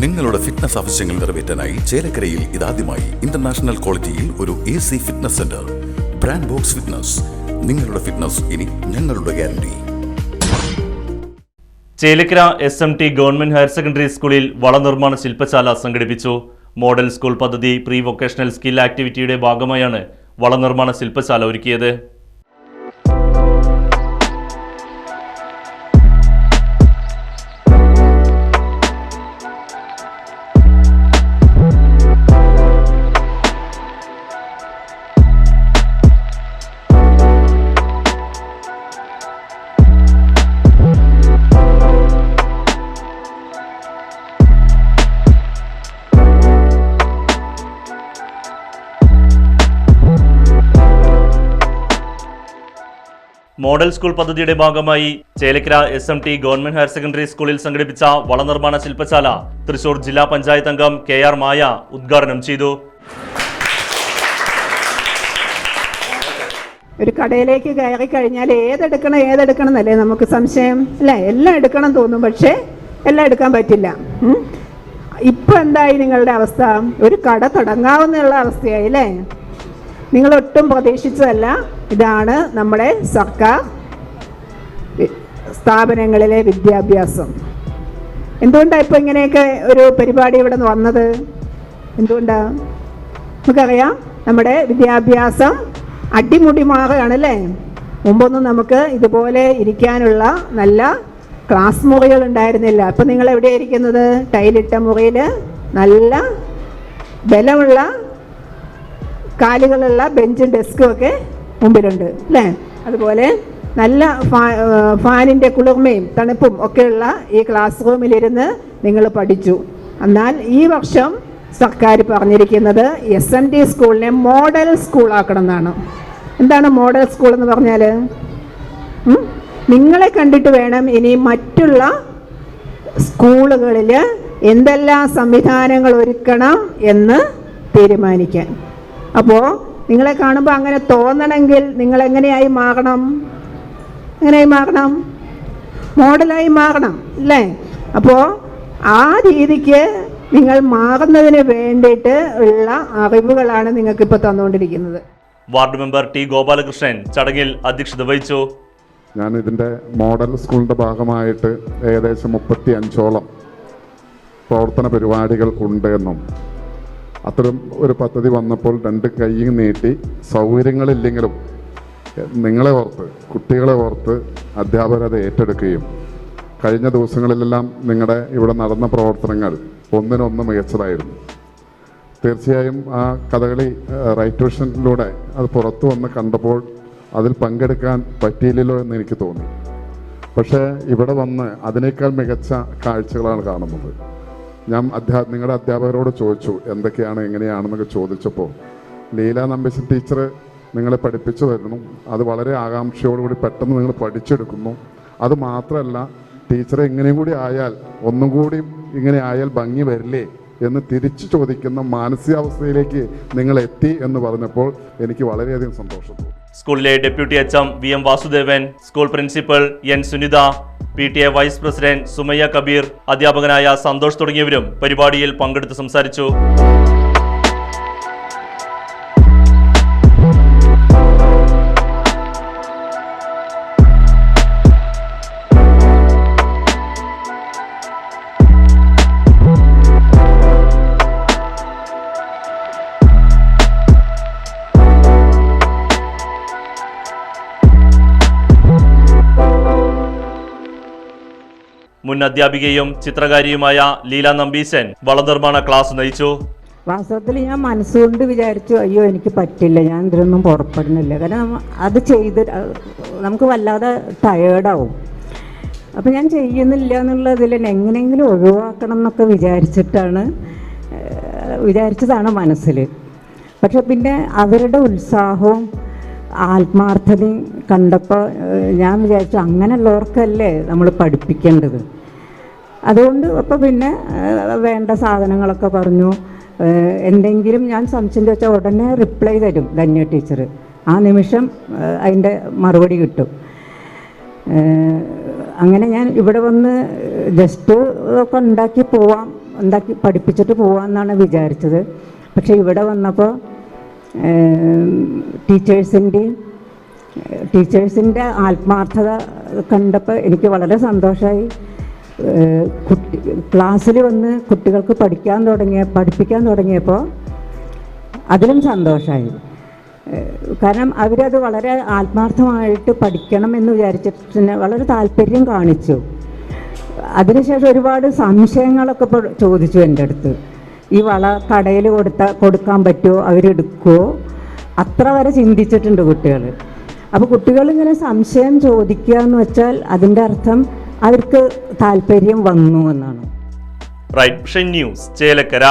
നിങ്ങളുടെ ഫിറ്റ്നസ് ആവശ്യങ്ങൾ നിറവേറ്റാനായി ചേലക്കരയിൽ ഇതാദ്യമായി ഇന്റർനാഷണൽ ക്വാളിറ്റിയിൽ ഒരു AC fitness centre. Brand box fitness. നിങ്ങളുടെ ഫിറ്റ്നസ് ഇനി ഞങ്ങളുടെ guarantee. Chelakkara SMT government higher secondary സ്കൂളിൽ വളനിർമ്മാണ ശില്പശാല സംഘടിപ്പിച്ചു. മോഡൽ സ്കൂൾ പദ്ധതി പ്രീ വൊക്കേഷണൽ സ്കിൽ ആക്ടിവിറ്റിയുടെ ഭാഗമായാണ് വളനിർമ്മാണ ശില്പശാല ഒരുക്കിയത്. മോഡൽ സ്കൂൾ പദ്ധതിയുടെ ഭാഗമായി Chelakkara SMT government higher secondary സ്കൂളിൽ സംഘടിപ്പിച്ച വളനിർമ്മാണ ശില്പശാല തൃശൂർ ജില്ലാ പഞ്ചായത്ത് അംഗം KR മായ ഉദ്ഘാടനം ചെയ്തു. ഒരു കടയിലേക്ക് കയറി കഴിഞ്ഞാൽ ഏതെടുക്കണം എന്നല്ലേ നമുക്ക് സംശയം അല്ലേ? എല്ലാം എടുക്കണം തോന്നും, പക്ഷേ എല്ലാം എടുക്കാൻ പറ്റില്ല. ഇപ്പൊ എന്തായി നിങ്ങളുടെ അവസ്ഥ? ഒരു കട തുടങ്ങാവുന്നുള്ള അവസ്ഥയായി അല്ലേ? നിങ്ങൾ ഒട്ടും പ്രതീക്ഷിച്ചതല്ല. ഇതാണ് നമ്മുടെ സർക്കാർ സ്ഥാപനങ്ങളിലെ വിദ്യാഭ്യാസം. എന്തുകൊണ്ടാണ് ഇപ്പോൾ ഇങ്ങനെയൊക്കെ ഒരു പരിപാടി ഇവിടെ നിന്ന് വന്നത്? എന്തുകൊണ്ടാണ്? നമുക്കറിയാം, നമ്മുടെ വിദ്യാഭ്യാസം അടിമുടി മാറുകയാണല്ലേ. മുമ്പൊന്നും നമുക്ക് ഇതുപോലെ ഇരിക്കാനുള്ള നല്ല ക്ലാസ് മുറികൾ ഉണ്ടായിരുന്നില്ല. അപ്പം നിങ്ങൾ എവിടെയാണ് ഇരിക്കുന്നത്? ടൈലിട്ട മുറിയിൽ നല്ല ബലമുള്ള കാലുകളുള്ള ബെഞ്ചും ഡെസ്കും ഒക്കെ മുമ്പിലുണ്ട് അല്ലേ? അതുപോലെ നല്ല ഫാനിൻ്റെ കുളിർമയും തണുപ്പും ഒക്കെയുള്ള ഈ ക്ലാസ് റൂമിലിരുന്ന് നിങ്ങൾ പഠിച്ചു. എന്നാൽ ഈ വർഷം സർക്കാർ പറഞ്ഞിരിക്കുന്നത് SMT സ്കൂളിനെ മോഡൽ സ്കൂളാക്കണം എന്നാണ്. എന്താണ് മോഡൽ സ്കൂൾ എന്ന് പറഞ്ഞാൽ? നിങ്ങളെ കണ്ടിട്ട് വേണം ഇനി മറ്റുള്ള സ്കൂളുകളിൽ എന്തെല്ലാം സംവിധാനങ്ങൾ ഒരുക്കണം എന്ന് തീരുമാനിക്കാൻ. അപ്പോൾ നിങ്ങളെ കാണുമ്പോൾ അങ്ങനെ തോന്നണമെങ്കിൽ നിങ്ങൾ എങ്ങനെയായി മാറണം? മോഡലായി മാറണം അല്ലേ? അപ്പോൾ ആ രീതിക്ക് നിങ്ങൾ മാറുന്നതിന് വേണ്ടിയിട്ട് ഉള്ള അറിവുകളാണ് നിങ്ങൾക്കിപ്പോൾ തന്നുകൊണ്ടിരിക്കുന്നത്. വാർഡ് മെമ്പർ T ഗോപാലകൃഷ്ണൻ ചടങ്ങിൽ അധ്യക്ഷത വഹിച്ചു. ഞാൻ ഇതിൻ്റെ മോഡൽ സ്കൂളിൻ്റെ ഭാഗമായിട്ട് ഏകദേശം 35ഓളം പ്രവർത്തന പരിപാടികൾ ഉണ്ട് എന്നും അത്തരം ഒരു പദ്ധതി വന്നപ്പോൾ 2 കൈ നീട്ടി സൗകര്യങ്ങളില്ലെങ്കിലും നിങ്ങളെ ഓർത്ത്, കുട്ടികളെ ഓർത്ത് അധ്യാപകർ അത് ഏറ്റെടുക്കുകയും കഴിഞ്ഞ ദിവസങ്ങളിലെല്ലാം നിങ്ങളുടെ ഇവിടെ നടന്ന പ്രവർത്തനങ്ങൾ ഒന്നിനൊന്ന് മികച്ചതായിരുന്നു. തീർച്ചയായും ആ കഥകളി റൈറ്റ് ട്യൂഷനിലൂടെ അത് പുറത്തു വന്ന് കണ്ടപ്പോൾ അതിൽ പങ്കെടുക്കാൻ പറ്റിയില്ലല്ലോ എന്ന് എനിക്ക് തോന്നി. പക്ഷേ ഇവിടെ വന്ന് അതിനേക്കാൾ മികച്ച കാഴ്ചകളാണ് കാണുന്നത്. ഞാൻ നിങ്ങളുടെ അധ്യാപകരോട് ചോദിച്ചു എന്തൊക്കെയാണ് എങ്ങനെയാണെന്നൊക്കെ ചോദിച്ചപ്പോൾ ലീല നമ്പീശൻ ടീച്ചർ നിങ്ങളെ പഠിപ്പിച്ചു തരുന്നു. അത് വളരെ ആകാംക്ഷയോടുകൂടി പെട്ടെന്ന് നിങ്ങൾ പഠിച്ചെടുക്കുന്നു. അത് മാത്രമല്ല, ടീച്ചറെ ഇങ്ങനെയും കൂടി ആയാൽ ഒന്നും കൂടി ഇങ്ങനെ ആയാൽ ഭംഗി വരില്ലേ എന്ന് തിരിച്ചു ചോദിക്കുന്ന മാനസികാവസ്ഥയിലേക്ക് നിങ്ങൾ എത്തി എന്ന് പറഞ്ഞപ്പോൾ എനിക്ക് വളരെയധികം സന്തോഷം തോന്നി. സ്കൂളിലെ deputy HM VM Vasudevan, school principal N Sunitha, PTA vice president Sumayya Kabeer, അധ്യാപകനായ സന്തോഷ് തുടങ്ങിയവരും പരിപാടിയിൽ പങ്കെടുത്ത് സംസാരിച്ചു. മുൻ അധ്യാപികയും ചിത്രകാരിയുമായ ലീല നമ്പീശൻ വളനിർമ്മാണ ക്ലാസ് നയിച്ചു. വാസ്തവത്തിൽ ഞാൻ മനസ്സുകൊണ്ട് വിചാരിച്ചു, അയ്യോ എനിക്ക് പറ്റില്ല, ഞാൻ ഇതിലൊന്നും പുറപ്പെടുന്നില്ല. കാരണം അത് ചെയ്ത് നമുക്ക് വല്ലാതെ ടയേർഡാവും. അപ്പം ഞാൻ ചെയ്യുന്നില്ല എന്നുള്ളതിൽ എങ്ങനെയെങ്കിലും ഒഴിവാക്കണം എന്നൊക്കെ വിചാരിച്ചതാണ് മനസ്സിൽ. പക്ഷെ പിന്നെ അവരുടെ ഉത്സാഹവും ആത്മാർത്ഥതയും കണ്ടപ്പോൾ ഞാൻ വിചാരിച്ചു അങ്ങനെയുള്ളവർക്കല്ലേ നമ്മൾ പഠിപ്പിക്കേണ്ടത്. അതുകൊണ്ട് അപ്പോൾ പിന്നെ വേണ്ട സാധനങ്ങളൊക്കെ പറഞ്ഞു. എന്തെങ്കിലും ഞാൻ സംശയം ചോദിച്ചാൽ ഉടനെ റിപ്ലൈ തരും ധന്യ ടീച്ചർ. ആ നിമിഷം അതിൻ്റെ മറുപടി കിട്ടും. അങ്ങനെ ഞാൻ ഇവിടെ വന്ന് ജസ്റ്റ് ഒക്കെ ഉണ്ടാക്കി പോവാം എന്താക്കി പഠിപ്പിച്ചിട്ട് പോകാമെന്നാണ് വിചാരിച്ചത്. പക്ഷേ ഇവിടെ വന്നപ്പോൾ ടീച്ചേഴ്സിൻ്റെ ആത്മാർത്ഥത കണ്ടപ്പോൾ എനിക്ക് വളരെ സന്തോഷമായി. ക്ലാസ്സിൽ വന്ന് കുട്ടികൾക്ക് പഠിപ്പിക്കാൻ തുടങ്ങിയപ്പോൾ അതിലും സന്തോഷമായി. കാരണം അവരത് വളരെ ആത്മാർത്ഥമായിട്ട് പഠിക്കണം എന്ന് വിചാരിച്ചിട്ട് വളരെ താല്പര്യം കാണിച്ചു. അതിനുശേഷം ഒരുപാട് സംശയങ്ങളൊക്കെ ചോദിച്ചു എൻ്റെ അടുത്ത്. ഈ വള കടയിൽ കൊടുക്കാൻ പറ്റുമോ, അവരെടുക്കുമോ, അത്ര വരെ ചിന്തിച്ചിട്ടുണ്ട് കുട്ടികൾ. അപ്പോൾ കുട്ടികളിങ്ങനെ സംശയം ചോദിക്കുക എന്ന് വെച്ചാൽ അതിൻ്റെ അർത്ഥം അവർക്ക് താല്പര്യം വന്നു എന്നാണ്. Right news Chelakkara.